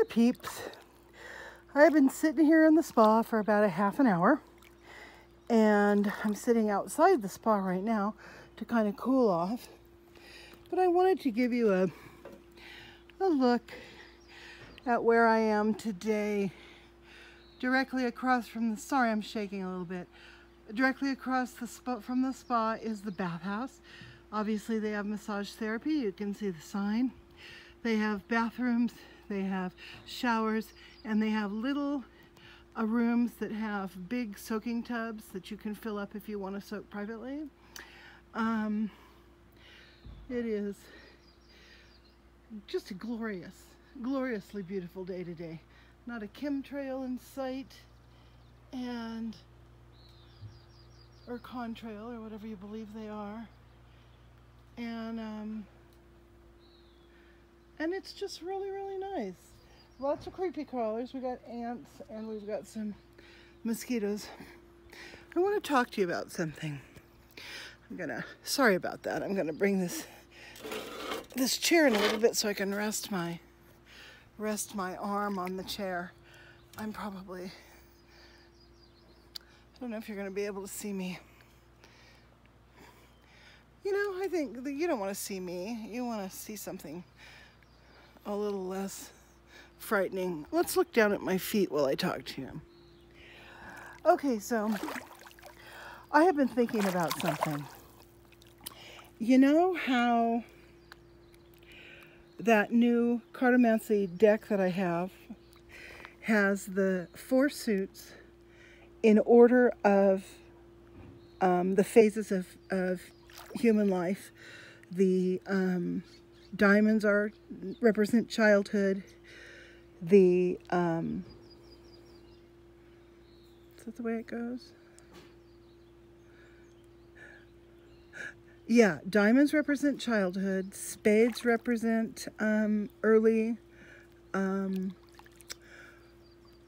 my peeps. I've been sitting here in the spa for about a half an hour, and I'm sitting outside the spa right now to kind of cool off. But I wanted to give you a look at where I am today. Directly across from the, sorry I'm shaking a little bit. Directly across from the spa is the bathhouse. Obviously they have massage therapy, you can see the sign. They have bathrooms, they have showers, and they have little rooms that have big soaking tubs that you can fill up if you want to soak privately. It is just a gloriously beautiful day today. Not a chemtrail in sight, or contrail, or whatever you believe they are. And it's just really nice. Lots of creepy crawlers. We got ants and we've got some mosquitoes. I want to talk to you about something. Sorry about that. I'm gonna bring this chair in a little bit so I can rest my arm on the chair. I don't know if you're gonna be able to see me. You know, I think that you don't want to see me. You want to see something a little less frightening. Let's look down at my feet while I talk to you. Okay, so I have been thinking about something. You know how that new cartomancy deck that I have has the 4 suits in order of the phases of human life. The diamonds represent childhood. Is that the way it goes? Yeah, diamonds represent childhood. Spades represent early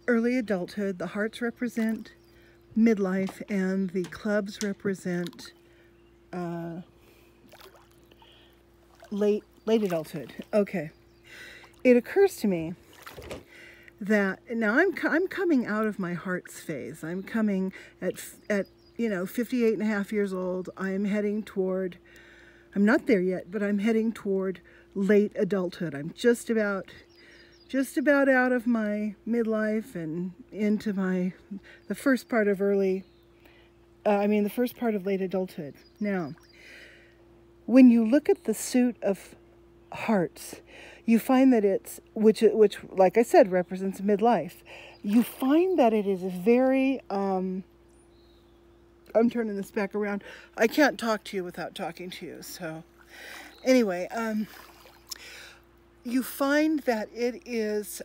adulthood. The hearts represent midlife, and the clubs represent late adulthood. Okay. It occurs to me that now I'm coming out of my heart's phase. I'm coming at 58 and a half years old. I'm not there yet, but I'm heading toward late adulthood. I'm just about out of my midlife and into the first part of late adulthood. Now, when you look at the suit of hearts, you find that it's, which like I said, represents midlife. You find that it is very, I'm turning this back around. I can't talk to you without talking to you. So anyway, you find that it is,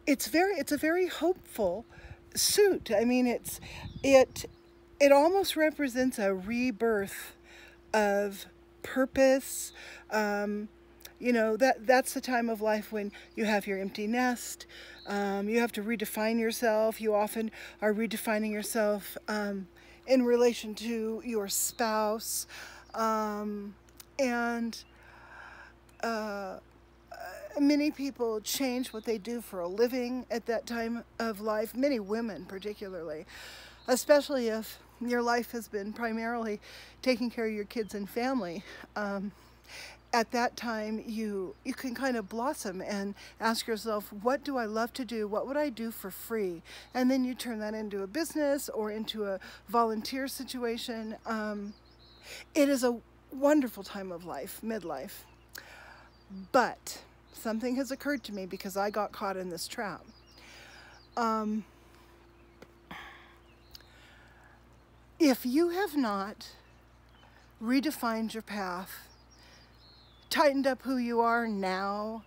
it's a very hopeful suit. I mean, it almost represents a rebirth of purpose. You know, that's the time of life when you have your empty nest. You have to redefine yourself. You often are redefining yourself in relation to your spouse. Many people change what they do for a living at that time of life. Many women particularly, especially if your life has been primarily taking care of your kids and family. At that time, you can kind of blossom and ask yourself, what do I love to do? What would I do for free? And then you turn that into a business or into a volunteer situation. It is a wonderful time of life, midlife. But something has occurred to me because I got caught in this trap. If you have not redefined your path, tightened up who you are now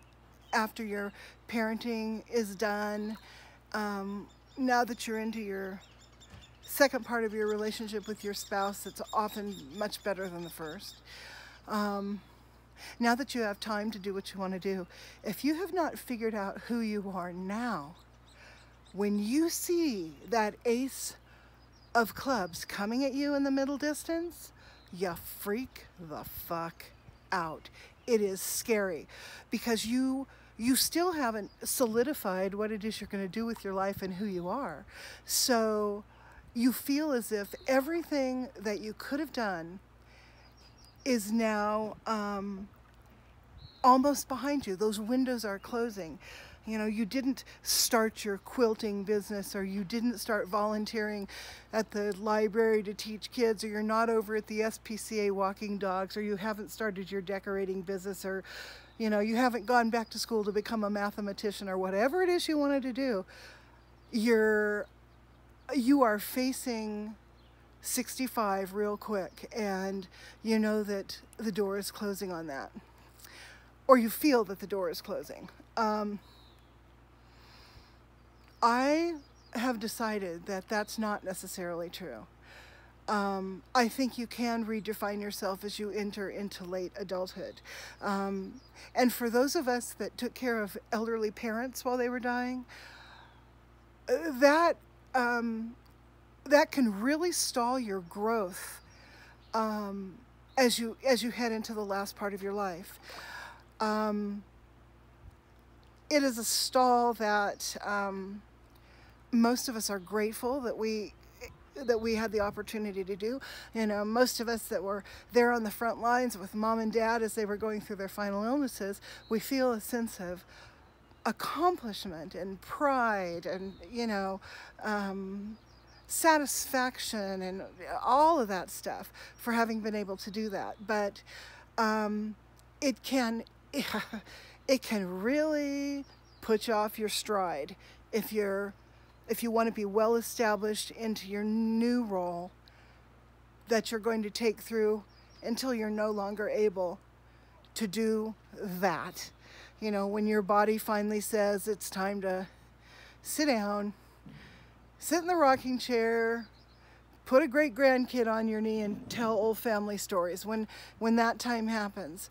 after your parenting is done, now that you're into your second part of your relationship with your spouse, it's often much better than the first. Now that you have time to do what you want to do, if you have not figured out who you are now, when you see that ace of clubs coming at you in the middle distance, you freak the fuck out. It is scary because you you still haven't solidified what it is you're going to do with your life and who you are. So you feel as if everything that you could have done is now almost behind you. Those windows are closing. You know, you didn't start your quilting business, or you didn't start volunteering at the library to teach kids, or you're not over at the SPCA walking dogs, or you haven't started your decorating business, or, you know, you haven't gone back to school to become a mathematician, or whatever it is you wanted to do. You are facing 65 real quick, and you know that the door is closing on that, or you feel that the door is closing. I have decided that that's not necessarily true. I think you can redefine yourself as you enter into late adulthood. And for those of us that took care of elderly parents while they were dying, that can really stall your growth as you head into the last part of your life. It is a stall that most of us are grateful that we had the opportunity to do. You know, most of us that were there on the front lines with mom and dad as they were going through their final illnesses, we feel a sense of accomplishment and pride and, you know, satisfaction and all of that stuff for having been able to do that. But it can really put you off your stride if you want to be well established into your new role that you're going to take through until you're no longer able to do that. You know, when your body finally says it's time to sit down, sit in the rocking chair, put a great grandkid on your knee and tell old family stories, when that time happens.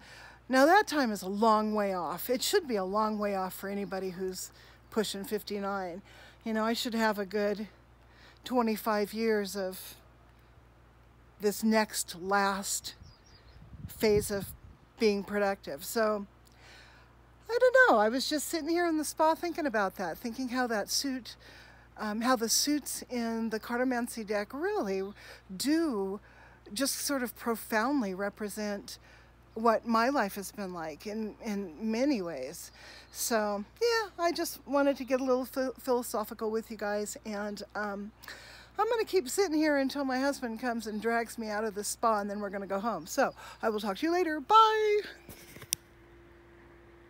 Now that time is a long way off. It should be a long way off for anybody who's pushing 59. You know, I should have a good 25 years of this last phase of being productive. So, I don't know. I was just sitting here in the spa thinking about that, thinking how that suit, how the suits in the cartomancy deck really do just sort of profoundly represent what my life has been like in many ways. So yeah, I just wanted to get a little philosophical with you guys, and I'm going to keep sitting here until my husband comes and drags me out of the spa, and then we're going to go home. So I will talk to you later. Bye!